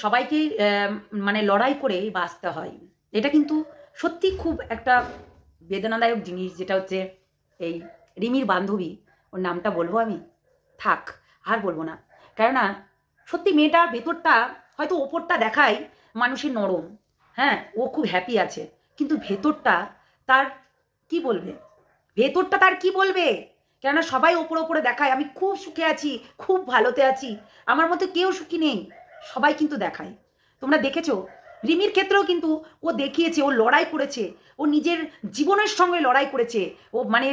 সবাইকে মানে লড়াই করে বাঁচতে হয়, এটা কিন্তু সত্যি খুব একটা বেদনাদায়ক জিনিস। যেটা হচ্ছে এই রিমির বান্ধবী, ওর নামটা বলবো আমি, থাক আর বলবো না, কেননা সত্যি মেয়েটার ভেতরটা হয়তো ওপরটা দেখায় মানুষের নরম, হ্যাঁ ও খুব হ্যাপি আছে, কিন্তু ভেতরটা তার কি বলবে, ভেতরটা তার কি বলবে, কেননা সবাই ওপরে ওপরে দেখায় আমি খুব সুখে আছি, খুব ভালোতে আছি, আমার মতো কেউ সুখী নেই, সবাই কিন্তু দেখায়। তোমরা দেখেছো রিমির ক্ষেত্রেও কিন্তু ও দেখিয়েছে, ও লড়াই করেছে, ও নিজের জীবনের সঙ্গে লড়াই করেছে, ও মানে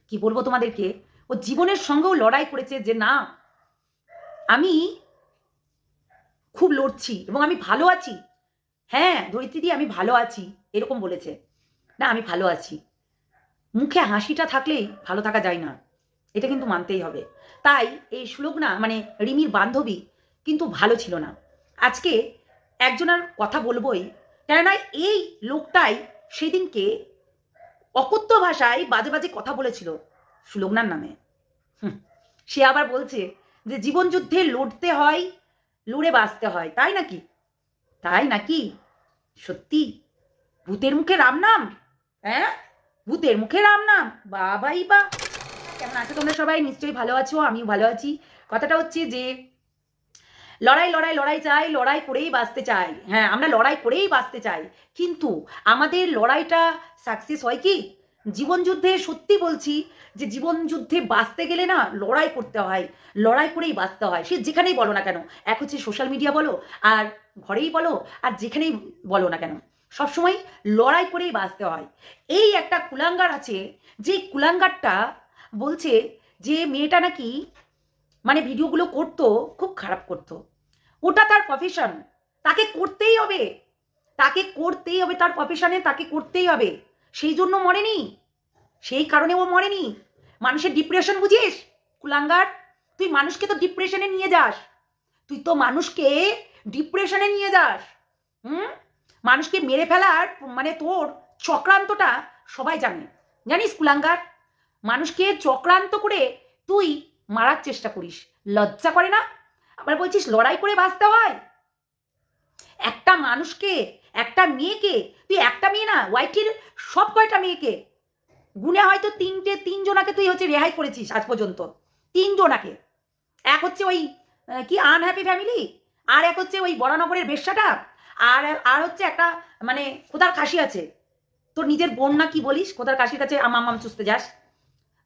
কি বলবো তোমাদেরকে, ও জীবনের সঙ্গেও লড়াই করেছে যে না আমি খুব লড়ছি এবং আমি ভালো আছি, হ্যাঁ ধরিত্রীদি আমি ভালো আছি, এরকম বলেছে, না আমি ভালো আছি। মুখে হাসিটা থাকলেই ভালো থাকা যায় না, এটা কিন্তু মানতেই হবে। তাই এই সুলগ্না মানে রিমির বান্ধবী কিন্তু ভালো ছিল না। আজকে একজনের কথা বলবোই, কেননা এই লোকটাই সেদিনকে অকথ্য ভাষায় বাজে বাজে কথা বলেছিল সুলগ্নার নামে। সে আবার বলছে যে জীবন যুদ্ধে লড়তে হয়, লড়ে বাঁচতে হয়, তাই নাকি? তাই নাকি? সত্যি ভূতের মুখে রাম নাম, হ্যাঁ ভূতের মুখে রাম নাম, বাবাই বা। কেমন আছো তোমরা সবাই? নিশ্চয়ই ভালো আছো, আমিও ভালো আছি। কথাটা হচ্ছে যে লড়াই লড়াই লড়াই চাই, লড়াই করেই বাঁচতে চাই, হ্যাঁ আমরা লড়াই করেই বাঁচতে চাই, কিন্তু আমাদের লড়াইটা সাকসেস হয় কি? জীবন যুদ্ধে সত্যি বলছি যে জীবন যুদ্ধে বাঁচতে গেলে না লড়াই করতে হয়, লড়াই করেই বাঁচতে হয়, সে যেখানেই বলো না কেন, এক হচ্ছে সোশ্যাল মিডিয়া বলো আর ঘরেই বলো আর যেখানেই বলো না কেন, সবসময় লড়াই করেই বাঁচতে হয়। এই একটা কুলাঙ্গার আছে, যে কুলাঙ্গারটা বলছে যে মেয়েটা নাকি মানে ভিডিওগুলো করতো, খুব খারাপ করতো, ওটা তার প্রফেশন, তাকে করতেই হবে, তাকে করতেই হবে, তার প্রফেশনে তাকে করতেই হবে, সেই জন্য মরেনি, সেই কারণে ও মরেনি। মানুষের ডিপ্রেশন বুঝিস কুলাঙ্গার? তুই মানুষকে তো ডিপ্রেশনে নিয়ে যাস, তুই তো মানুষকে ডিপ্রেশনে নিয়ে যাস, মানুষকে মেরে ফেলার মানে তোর চক্রান্তটা সবাই জানে, জানিস কুলাঙ্গার? মানুষকে চক্রান্ত করে তুই মারার চেষ্টা করিস, লজ্জা করে না? আবার বলছিস লড়াই করে বাঁচতে হয়। একটা মানুষকে, একটা মেয়েকে, তুই একটা মেয়ে না ওয়াইটির সব কয়টা মেয়েকে গুনে হয়তো তিনজনাকে তুই হচ্ছে রেহাই করেছিস আজ পর্যন্ত, তিনজনাকে। এক হচ্ছে ওই কি আনহ্যাপি ফ্যামিলি, আর এক হচ্ছে ওই বরানগরের বেশ্যাটা, আর আর হচ্ছে একটা মানে কোথার কাশি আছে, তোর নিজের বোন না কি বলিস, কোথার কাশির কাছে আমাম চুষতে যাস,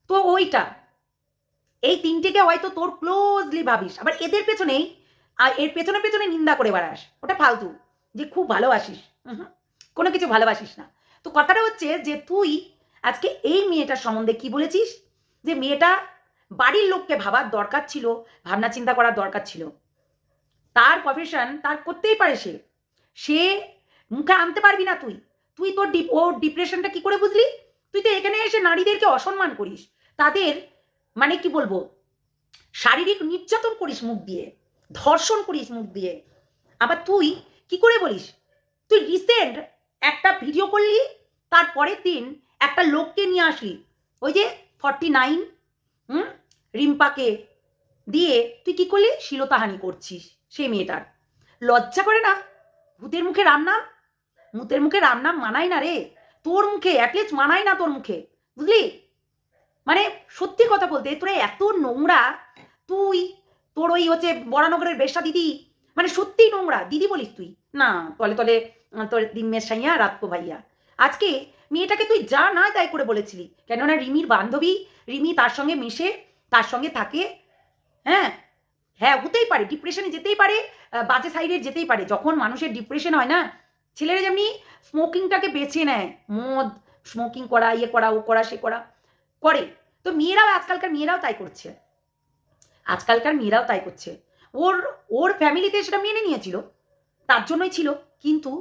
তো ওইটা, এই তিনটেকে হয়তো তোর ক্লোজলি ভাবিস, আবার এদের পেছনেই আর এর পেছনে পেছনে নিন্দা করে বেড়াস, ওটা ফালতু, যে খুব ভালোবাসিস, কোনো কিছু ভালোবাসিস না। তো কথাটা হচ্ছে যে তুই আজকে এই মেয়েটার সম্বন্ধে কি বলেছিস, যে মেয়েটা বাড়ির লোককে ভাবার দরকার ছিল, ভাবনা চিন্তা করার দরকার ছিল, তার প্রফেশন তার করতেই পারে, সে মুখে আনতে পারবি না তুই, তুই তোর ওর ডিপ্রেশনটা কি করে বুঝলি? তুই তো এখানে এসে নারীদেরকে অসম্মান করিস, তাদের মানে কি বলবো শারীরিক নির্যাতন করিস মুখ দিয়ে, ধর্ষণ করিস মুখ দিয়ে, আবার তুই কি করে বলিস? তুই রিসেন্ট একটা ভিডিও করলি, তারপরের দিন একটা লোককে নিয়ে আসলি, ওই যে 49 রিম্পাকে দিয়ে তুই কি করলি? শ্লীলতাহানি করছিস সেই মেয়েটার, লজ্জা করে না? ভূতের মুখে রাম নাম, ভূতের মুখে রাম নাম মানায় না রে, তোর মুখে অ্যাটলিস্ট মানায় না, তোর মুখে, বুঝলি? মানে সত্যি কথা বলতে তোরা এত নোংরা, তুই তোর ওই হচ্ছে বরানগরের বেশ্যা দিদি, মানে সত্যি নোংরা দিদি বলিস তুই না, তলে তলে তোর দিম্মের সাইয়া রাতকো ভাইয়া। আজকে মেয়েটাকে তুই যা না তাই করে বলেছিলি, কেননা রিমির বান্ধবী, রিমি তার সঙ্গে মিশে, তার সঙ্গে থাকে, হ্যাঁ হ্যাঁ হতেই পারে, ডিপ্রেশনে যেতেই পারে, বাজে সাইডে যেতেই পারে, যখন মানুষের ডিপ্রেশন হয় না, ছেলেরা যেমনি স্মোকিংটাকে বেছে নেয়, মদ স্মোকিং করা, ইয়ে করা, ও করা, সে করা করে, তো মেয়েরাও আজকালকার মেয়েরাও তাই করছে, আজকালকার মেয়েরাও তাই করছে। ওর ওর ফ্যামিলিতে সেটা মেনে নিয়েছিল, তার জন্যই ছিল, কিন্তু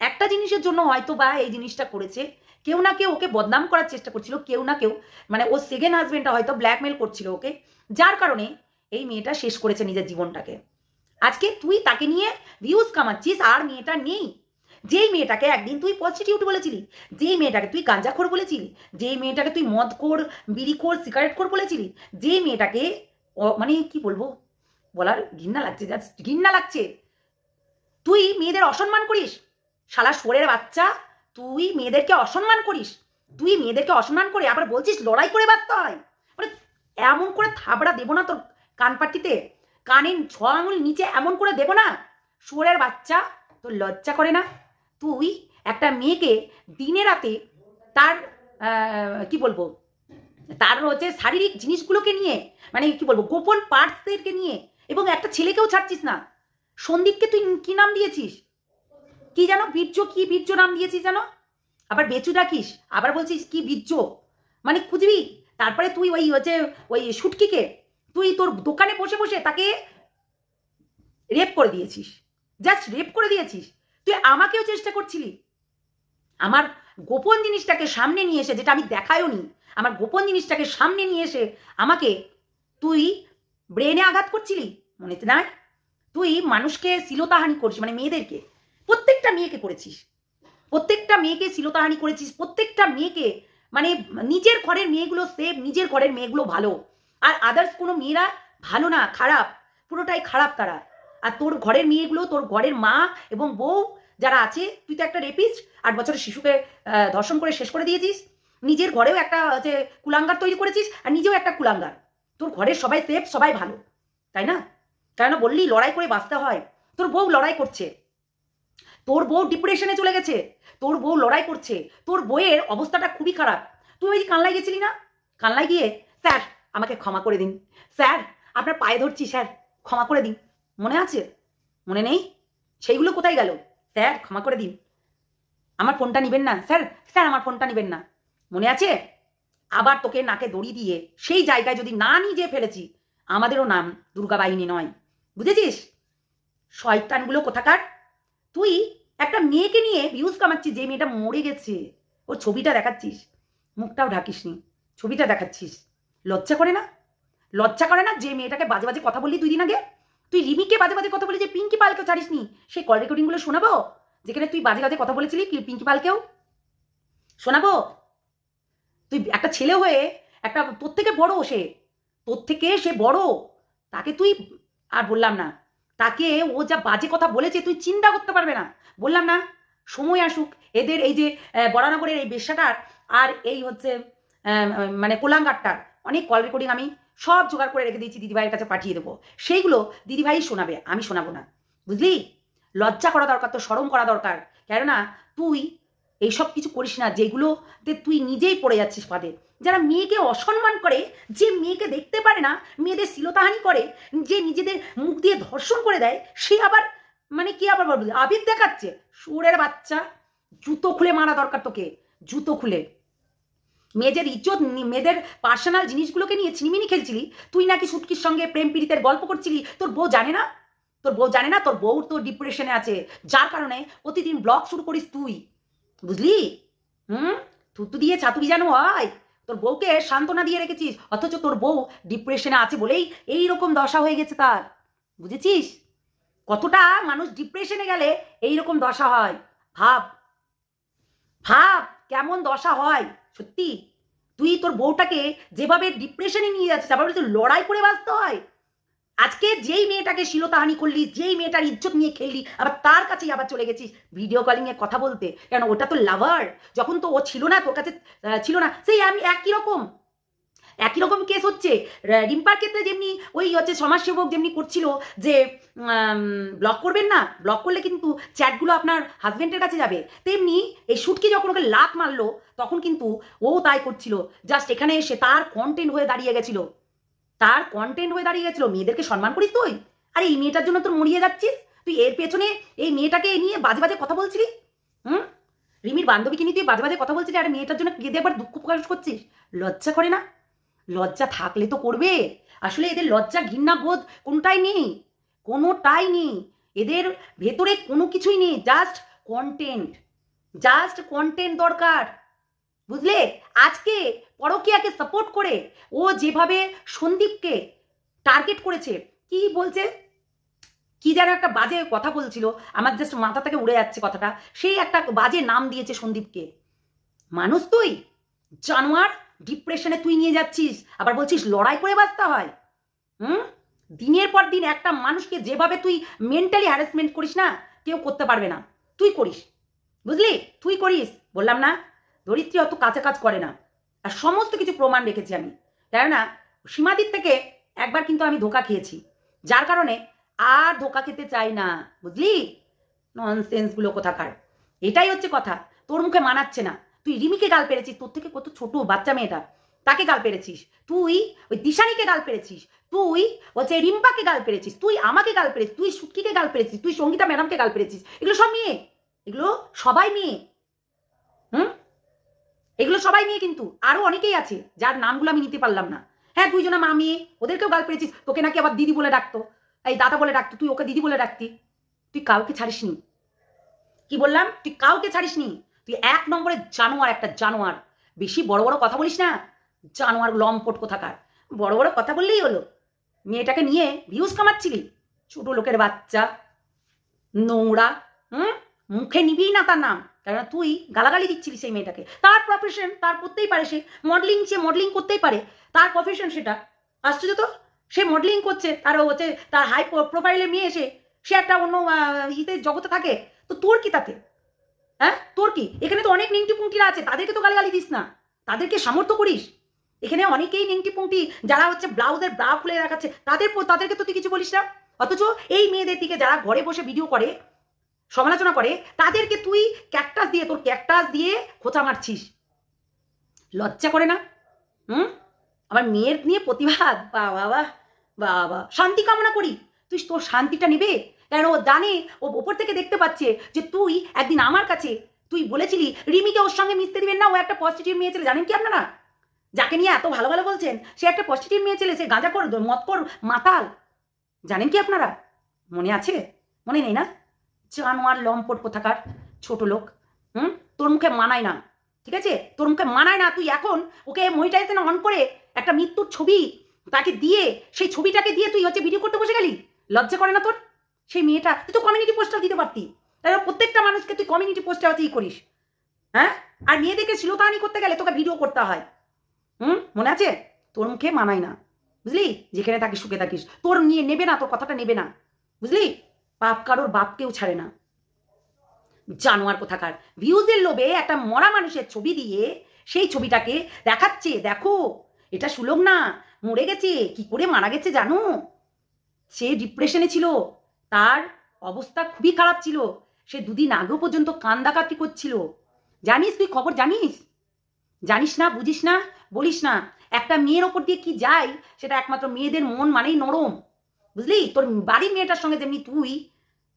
একটা জিনিসের জন্য হয়তো বা এই জিনিসটা করেছে, কেউ না কেউ ওকে বদনাম করার চেষ্টা করছিল, কেউ না কেউ মানে ওর সেকেন্ড হাজবেন্ডটা হয়তো ব্ল্যাকমেল করছিল ওকে, যার কারণে এই মেয়েটা শেষ করেছে নিজের জীবনটাকে। আজকে তুই তাকে নিয়ে ভিউজ কামাচ্ছিস, আর মেয়েটা নেই, যেই মেয়েটাকে একদিন তুই প্রস্টিটিউট বলেছিলি, যেই মেয়েটাকে তুই গাঁজাখোর বলেছিলি, যেই মেয়েটাকে তুই মদখোর, বিড়িখোর, সিগারেটখোর বলেছিলি, যেই মেয়েটাকে মানে কি বলবো, বলার ঘৃণা লাগছে, জাস্ট ঘৃণা লাগছে, তুই মেয়েদের অসম্মান করিস, শালা শুয়োরের বাচ্চা, তুই মেয়েদেরকে অসম্মান করিস, তুই মেয়েদেরকে অসম্মান করে আবার বলছিস লড়াই করে বাঁচতে হয়। মানে এমন করে থাবড়া দেবো না তোর কানপাট্টিতে, কানের 6 আঙুল নিচে এমন করে দেবো না, শুয়োরের বাচ্চা, তোর লজ্জা করে না? তুই একটা মেয়েকে দিনে রাতে তার কি বলবো, তার হচ্ছে শারীরিক জিনিসগুলোকে নিয়ে, মানে কি বলবো, গোপন পার্টসদেরকে নিয়ে, এবং একটা ছেলেকেও ছাড়ছিস না। সন্দীপকে তুই কি নাম দিয়েছিস, কি জানো, বীর্য, কি বীর্য নাম দিয়েছিস জানো? আবার বেচু ডাকিস, আবার বলছিস কি বীর্য, মানে খুঁজবি। তারপরে তুই ওই হচ্ছে ওই শুটকিকে তুই তোর দোকানে বসে বসে তাকে রেপ করে দিয়েছিস, জাস্ট রেপ করে দিয়েছিস। তুই আমাকেও চেষ্টা করছিলি আমার গোপন জিনিসটাকে সামনে নিয়ে এসে, যেটা আমি দেখায়ও নি, আমার গোপন জিনিসটাকে সামনে নিয়ে এসে আমাকে তুই ব্রেনে আঘাত করছিলি, মনে নাই? তুই মানুষকে শ্লীলতাহানি করছিস, মানে মেয়েদেরকে, প্রত্যেকটা মেয়েকে করেছিস, প্রত্যেকটা মেয়েকে শ্লীলতাহানি করেছিস, প্রত্যেকটা মেয়েকে, মানে নিজের ঘরের মেয়েগুলো সেফ, নিজের ঘরের মেয়েগুলো ভালো, আর আদার্স কোনো মেয়েরা ভালো না, খারাপ, পুরোটাই খারাপ তারা। আর তোর ঘরের মেয়েগুলো, তোর ঘরের মা এবং বউ যারা আছে, তুই তো একটা রেপিস্ট, 8 বছরের শিশুকে ধর্ষণ করে শেষ করে দিয়েছিস, নিজের ঘরেও একটা যে কুলাঙ্গার তৈরি করেছিস, আর নিজেও একটা কুলাঙ্গার। তোর ঘরের সবাই সেফ, সবাই ভালো, তাই না? কেন বললি লড়াই করে বাঁচতে হয়? তোর বউ লড়াই করছে, তোর বউ ডিপ্রেশনে চলে গেছে, তোর বউ লড়াই করছে, তোর বউয়ের অবস্থাটা খুবই খারাপ। তুই ওই কানলায় গেছিলি না, কানলায় গিয়ে স্যার আমাকে ক্ষমা করে দিন, স্যার আপনার পায়ে ধরছি স্যার ক্ষমা করে দিন, মনে আছে? মনে নেই? সেইগুলো কোথায় গেল? স্যার ক্ষমা করে দিন, আমার ফোনটা নিবেন না স্যার, স্যার আমার ফোনটা নিবেন না, মনে আছে? আবার তোকে নাকে দড়ি দিয়ে সেই জায়গায় যদি না নিয়ে যেয়ে ফেলেছি, আমাদেরও নাম দুর্গা বাহিনী নয়, বুঝেছিস? শয়তানগুলো কোথাকার। তুই একটা মেয়েকে নিয়ে ভিউজ কামাচ্ছিস, যে মেয়েটা মরে গেছে, ওর ছবিটা দেখাচ্ছিস, মুখটাও ঢাকিসনি, ছবিটা দেখাচ্ছিস। লজ্জা করে না? লজ্জা করে না? যে মেয়েটাকে বাজে বাজে কথা বললি 2 দিন আগে, তুই রিমিকে বাজে বাজে কথা বলি, যে পিঙ্কি পালকেও ছাড়িসনি, সেই কল রেকর্ডিংগুলো শোনাবো, যেখানে তুই বাজে বাজে কথা বলেছিলি পিঙ্কি পালকেও শোনাবো? তুই একটা ছেলে হয়ে, একটা তোর থেকে বড়, তোর থেকে সে বড়, তাকে তুই, আর বললাম না, তাকে ও যা বাজে কথা বলেছে তুই চিন্তা করতে পারবে না। বললাম না, সময় আসুক, এদের এই যে বরানগরের এই বেশ্যাটার, আর এই হচ্ছে মানে কোলাঙ্গারটার অনেক কল রেকর্ডিং আমি সব জোগাড় করে রেখে দিয়েছি, দিদিভাইয়ের কাছে পাঠিয়ে দেবো, সেইগুলো দিদিভাই শোনাবে, আমি শোনাবো না, বুঝলি? লজ্জা করা দরকার, তো শরম করা দরকার, কেননা তুই এইসব কিছু করিস না, যেগুলোতে তুই নিজেই পড়ে যাচ্ছিস ফাঁদে। যারা মেয়েকে অসম্মান করে, যে মেয়েকে দেখতে পারে না, মেয়েদের শ্লীলতাহানি করে, যে নিজেদের মুখ দিয়ে ধর্ষণ করে দেয়, সে আবার মানে কি আবার বলবো, আবেগ দেখাচ্ছে। শুয়োরের বাচ্চা, জুতো খুলে মারা দরকার তোকে, জুতো খুলে। মেয়েদের ইজ্জত, মেয়েদের পার্সোনাল জিনিসগুলোকে নিয়ে ছিনিমিনি খেলছিলি, তুই নাকি শুটকির সঙ্গে প্রেম পীড়িতের গল্প করছিলি, তোর বউ জানে না? তোর বউ জানে না তোর বউ তো ডিপ্রেশনে আছে, যার কারণে প্রতিদিন ব্লগ শুরু করিস তুই, বুঝলি? থুতু দিয়ে ছাতু বিজানো হয়, তোর বউকে সান্ত্বনা দিয়ে রেখেছিস, অথচ তোর বউ ডিপ্রেশনে আছে বলেই এইরকম দশা হয়ে গেছে তার, বুঝেছিস? কতটা মানুষ ডিপ্রেশনে গেলে এইরকম দশা হয়, ভাব ভাব কেমন দশা হয় সত্যি। তুই তোর বউটাকে যেভাবে ডিপ্রেশনে নিয়ে যাচ্ছিস, আবার বলছিস লড়াই করে বাঁচতে হয়। আজকে যেই মেয়েটাকে শ্লীলতাহানি করলি, যেই মেয়েটার ইজ্জত নিয়ে খেললি, আবার তার কাছেই আবার চলে গেছিস ভিডিও কলিং এ কথা বলতে, কেন? ওটা তো লাভার, যখন তো ও ছিল না, তোর কাছে ছিল না, সেই আমি একই রকম কেস হচ্ছে। রিম্পার ক্ষেত্রে যেমনি ওই হচ্ছে সমাজসেবক যেমনি করছিল যে ব্লক করবেন না, ব্লক করলে কিন্তু চ্যাটগুলো আপনার হাজবেন্ডের কাছে যাবে, তেমনি এই শুটকি যখন ওকে লাত মারলো, তখন কিন্তু ও তাই করছিল, জাস্ট এখানে এসে তার কন্টেন্ট হয়ে দাঁড়িয়ে গেছিল, তার কন্টেন্ট হয়ে দাঁড়িয়ে গেছিল। মেয়েদেরকে সম্মান করিস তুই, আর এই মেয়েটার জন্য তোর মরিয়ে যাচ্ছিস, তুই এর পেছনে এই মেয়েটাকে নিয়ে বাজে বাজে কথা বলছিলি। রিমির বান্ধবীকে নিয়ে তুই বাজে বাজে কথা বলছিলি, আর মেয়েটার জন্য কেঁদে একবার দুঃখ প্রকাশ করছিস। লজ্জা করে না? লজ্জা থাকলে তো করবে। আসলে এদের লজ্জা ঘৃণা বোধ কোনটাই নেই, কোনোটাই নেই, এদের ভেতরে কোনো কিছুই নেই, জাস্ট কন্টেন্ট দরকার, বুঝলে? আজকে পরকীয়াকে সাপোর্ট করে ও যেভাবে সন্দীপকে টার্গেট করেছে, কি বলছে, কি যেন একটা বাজে কথা বলছিল, আমার জাস্ট মাথা থেকে উড়ে যাচ্ছে কথাটা, সেই একটা বাজে নাম দিয়েছে সন্দীপকে। মানুষ তুই জানোয়ার, ডিপ্রেশনে তুই নিয়ে যাচ্ছিস, আবার বলছিস লড়াই করে বাঁচতে হয়। দিনের পর দিন একটা মানুষকে যেভাবে তুই মেন্টালি হ্যারাসমেন্ট করিস না, কেউ করতে পারবে না, তুই করিস, বুঝলি? তুই করিস, বললাম না? ধরিত্রী অত কাছে কাজ করে না, আর সমস্ত কিছু প্রমাণ রেখেছি আমি। তাই না? সীমাদির থেকে একবার কিন্তু আমি ধোকা খেয়েছি, যার কারণে আর ধোকা খেতে চাই না, বুঝলি? ননসেন্সগুলো কোথাকার। এটাই হচ্ছে কথা, তোর মুখে মানাচ্ছে না। তুই রিমিকে গাল পেরেছিস, তোর থেকে কত ছোট বাচ্চা মেয়েটা, তাকে গাল পেরেছিস। তুই ওই দিশানিকে গাল পেরেছিস, তুই হচ্ছে রিম্পাকে গাল পেরেছিস, তুই আমাকে গাল পেরেছিস, তুই সুটকিকে গাল পেরেছিস, তুই সঙ্গীতা ম্যাডামকে গাল পেরেছিস। এগুলো সব মেয়ে, এগুলো সবাই মেয়ে। এগুলো সবাই মেয়ে, কিন্তু আরো অনেকেই আছে যার নামগুলো আমি নিতে পারলাম না। হ্যাঁ, তুই জন্য মা মেয়ে, ওদেরকেও গাল পেরেছিস। তোকে নাকি আবার দিদি বলে ডাকতো, এই দাদা বলে ডাকতো, তুই ওকে দিদি বলে ডাকতি। তুই কাউকে ছাড়িসনি, কি বললাম? তুই কাউকে ছাড়িসনি। তুই 1 নম্বরের জানোয়ার, একটা জানোয়ার। বেশি বড় বড় কথা বলিস না, জানোয়ার লম্পট কোথাকার। বড় বড় কথা বললেই হলো। মেয়েটাকে নিয়ে ভিউজ কামাচ্ছিলি, ছোট লোকের বাচ্চা, নোংরা। মুখে নিবি না তার নাম, কেননা তুই গালাগালি দিচ্ছিলি সেই মেয়েটাকে। তার প্রফেশন, তার করতেই পারে, সে মডেলিং করতেই পারে, তার প্রফেশন সেটা। আশ্চর্য তো, সে মডেলিং করছে, তার হচ্ছে তার হাই প্রোফাইলে মেয়ে এসে সে একটা অন্য ইতে জগতে থাকে। তো তোর কি তাতে? হ্যাঁ, তোর কি? এখানে তো অনেক নিংটি পুংটিরা আছে, তাদেরকে তো গালাগালি দিস না, তাদেরকে সামর্থ্য করিস। এখানে অনেকেই নিংটি পুংটি যারা হচ্ছে ব্লাউজের ব্রা খুলে রাখাচ্ছে, তাদেরকে তো তুই কিছু বলিস না। অথচ এই মেয়েদের দিকে যারা ঘরে বসে ভিডিও করে, সমালোচনা করে, তাদেরকে তুই তোর ক্যাকটাস দিয়ে খোঁচা মারছিস। লজ্জা করে না? আবার মেয়ের নিয়ে প্রতিবাদ, বাবা বাবা। শান্তি কামনা করি, তুই তোর শান্তিটা নেবে, কারণ ও জানে, ও ওপর থেকে দেখতে পাচ্ছে যে তুই একদিন আমার কাছে তুই বলেছিলি রিমিকে ওর সঙ্গে মিশতে দিবেন না, ও একটা পজিটিভ মেয়ে ছেলে। জানেন কি আপনারা? যাকে নিয়ে এত ভালো ভালো বলছেন, সে একটা পজিটিভ মেয়ে ছেলে, সে গাঁজা কর, মদ কর, মাতাল। জানেন কি আপনারা? মনে আছে? মনে নেই না? জানোয়ার লম্পট কোথাকার, ছোট লোক। তোর মুখে মানায় না, ঠিক আছে? তোর মুখে মানায় না। তুই এখন ওকে মনিটাইজেশন অন করে একটা মৃত্যুর ছবি তাকে দিয়ে, সেই ছবিটাকে দিয়ে তুই হচ্ছে ভিডিও করতে বসে গেলি। লজ্জা করে না তোর? সেই মেয়েটা, তুই তো কমিউনিটি পোস্টার দিতে পারতি। তাই প্রত্যেকটা মানুষকে তুই কমিউনিটি পোস্টার হচ্ছে করিস। হ্যাঁ, আর মেয়েদেরকে শ্লীলতাহানি করতে গেলে তোকে ভিডিও করতে হয়। মনে আছে? তোর মুখে মানায় না, বুঝলি? যেখানে থাকিস সুখে থাকিস, তোর নিয়ে নেবে না, তোর কথাটা নেবে না, বুঝলি? পাপ কারোর বাপকেও ছাড়ে না, জানোয়ার কোথাকার। ভিউজের লোভে একটা মরা মানুষের ছবি দিয়ে সেই ছবিটাকে দেখাচ্ছে, দেখো এটা সুলভ না, মরে গেছে। কি করে মারা গেছে জানো? সে ডিপ্রেশনে ছিল, তার অবস্থা খুবই খারাপ ছিল, সে 2 দিন আগেও পর্যন্ত কান্দাকাটি করছিল। জানিস? তুই খবর জানিস? জানিস না, বুঝিস না, বলিস না। একটা মেয়ের ওপর দিয়ে কি যায়, সেটা একমাত্র মেয়েদের মন মানেই নরম, বুঝলি? তোর বাড়ির মেয়েটার সঙ্গে যেমনি তুই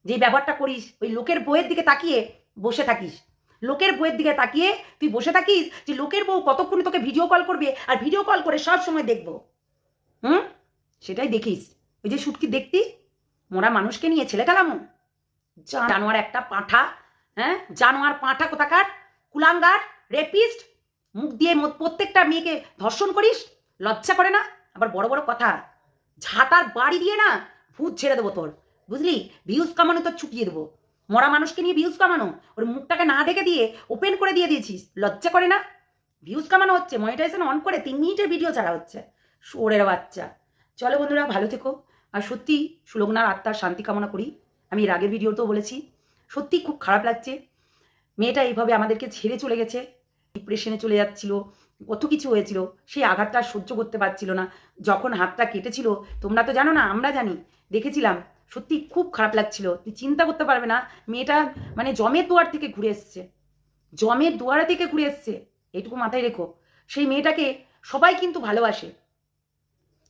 যে ব্যবহারটা করিস, ওই লোকের বউয়ের দিকে তাকিয়ে বসে থাকিস। লোকের বউয়ের দিকে তাকিয়ে তুই বসে থাকিস যে লোকের বউ কতক্ষণে তোকে ভিডিও কল করবে, আর ভিডিও কল করে সব সময় দেখবো। সেটাই দেখিস। ওই যে সুটকি দেখতি, মোরা মানুষকে নিয়ে ছেলে খেলামো। জানোয়ার একটা পাঁঠা, হ্যাঁ, জানোয়ার পাঁঠা কোথাকার, কুলাঙ্গার, রেপিস্ট। মুখ দিয়ে প্রত্যেকটা মেয়েকে ধর্ষণ করিস, লজ্জা করে না? আবার বড় বড় কথা, ঝাঁটার বাড়ি দিয়ে না ভূত ছেড়ে দেবো তোর, বুঝলি? ভিউজ কামানো তো ছুটিয়ে দেবো। মরা মানুষকে নিয়ে ভিউজ কামানো, ওর মুখটাকে না ঢেকে দিয়ে ওপেন করে দিয়ে দিয়েছিস, লজ্জা করে না? ভিউজ কামানো হচ্ছে, মনিটাইজেশন অন করে 3 মিনিটের ভিডিও ছাড়া হচ্ছে, শুয়োরের বাচ্চা। চলো বন্ধুরা, ভালো থেকো। আর সত্যি সুলগ্নার আত্মার শান্তি কামনা করি। আমি এর আগের ভিডিওতেও বলেছি, সত্যি খুব খারাপ লাগছে। মেয়েটা এইভাবে আমাদেরকে ছেড়ে চলে গেছে, ডিপ্রেশনে চলে যাচ্ছিল, কত কিছু হয়েছিল, সেই আঘাতটা সহ্য করতে পারছিল না। যখন হাতটা কেটেছিল, তোমরা তো জানো না, আমরা জানি, দেখেছিলাম, সত্যি খুব খারাপ লাগছিল। তুই চিন্তা করতে পারবে না, মেয়েটা মানে জমের দুয়ার থেকে ঘুরে এসছে, জমের দুয়ারে থেকে ঘুরে এসছে, এইটুকু মাথায় রেখো। সেই মেয়েটাকে সবাই কিন্তু ভালোবাসে,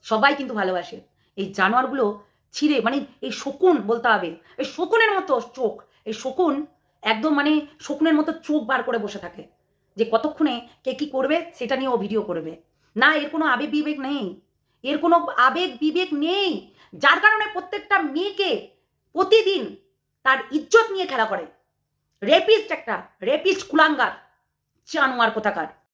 সবাই কিন্তু ভালোবাসে। এই জানোয়ারগুলো ছিঁড়ে, মানে এই শকুন বলতে হবে, এই শকুনের মতো চোখ, এই শকুন একদম মানে শকুনের মতো চোখ বার করে বসে থাকে, যে কতক্ষণে কে কি করবে সেটা নিয়ে ও ভিডিও করবে না। এর কোনো আবেগ বিবেক নেই, এর কোনো আবেগ বিবেক নেই, যার কারণে প্রত্যেকটা মেয়েকে প্রতিদিন তার ইজ্জত নিয়ে খেলা করে। রেপিস্ট, একটা রেপিস্ট, কুলাঙ্গার, জানোয়ার কোথাকার।